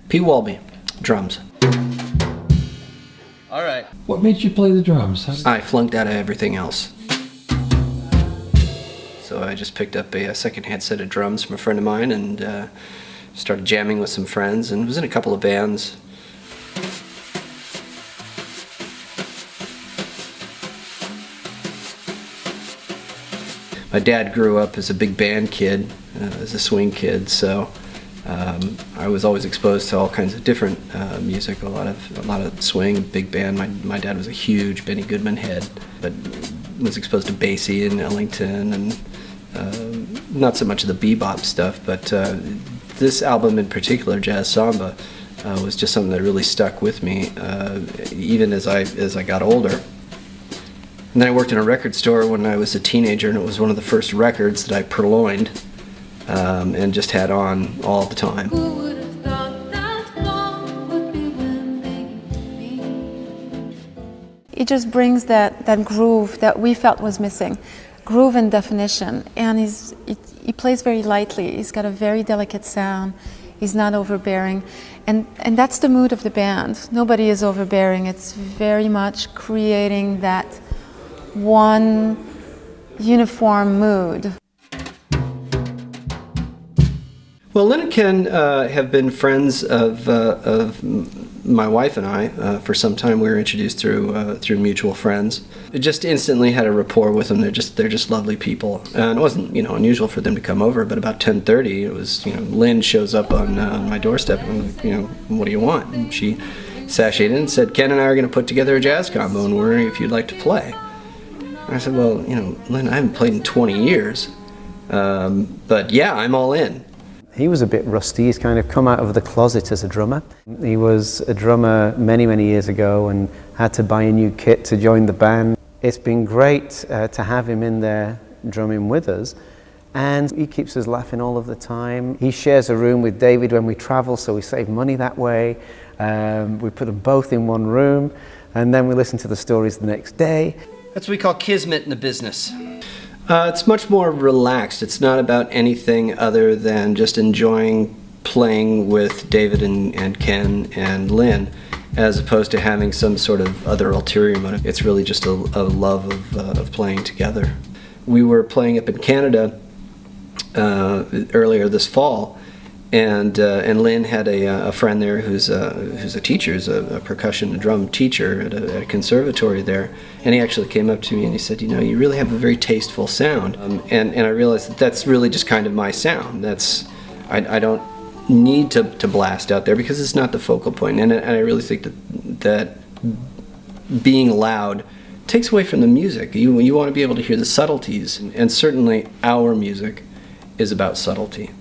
Pete Walby, drums. All right. What made you play the drums? I flunked out of everything else. So I just picked up a second-hand set of drums from a friend of mine and started jamming with some friends and was in a couple of bands. My dad grew up as a big band kid, as a swing kid, so I was always exposed to all kinds of different music, a lot of swing, big band. My dad was a huge Benny Goodman head, but was exposed to Basie and Ellington and not so much of the bebop stuff, but this album in particular, Jazz Samba, was just something that really stuck with me, even as I got older. And then I worked in a record store when I was a teenager, and it was one of the first records that I purloined and just had on all the time. Who would have thought that fall would be when they meet me? It just brings that groove that we felt was missing, groove and definition. And he plays very lightly. He's got a very delicate sound. He's not overbearing. And that's the mood of the band. Nobody is overbearing. It's very much creating that one uniform mood. Well, Lynn and Ken have been friends of my wife and I for some time. We were introduced through mutual friends. It just instantly had a rapport with them. They're just lovely people, and it wasn't unusual for them to come over. But about 10:30, it was Lynn shows up on my doorstep and what do you want? And she sashayed in and said, Ken and I are going to put together a jazz combo, and we're wondering if you'd like to play. And I said, well, Lynn, I haven't played in 20 years, but yeah, I'm all in. He was a bit rusty. He's kind of come out of the closet as a drummer. He was a drummer many, many years ago and had to buy a new kit to join the band. It's been great to have him in there drumming with us, and he keeps us laughing all of the time. He shares a room with David when we travel, so we save money that way. We put them both in one room, and then we listen to the stories the next day. That's what we call kismet in the business. It's much more relaxed. It's not about anything other than just enjoying playing with David and Ken and Lynn, as opposed to having some sort of other ulterior motive. It's really just a love of playing together. We were playing up in Canada earlier this fall, and Lynn had a friend there who's a teacher, who's a percussion and drum teacher at a conservatory there, and he actually came up to me and he said, you really have a very tasteful sound, and I realized that's really just kind of my sound. I don't need to blast out there because it's not the focal point, and I really think that being loud takes away from the music. You want to be able to hear the subtleties, and certainly our music is about subtlety.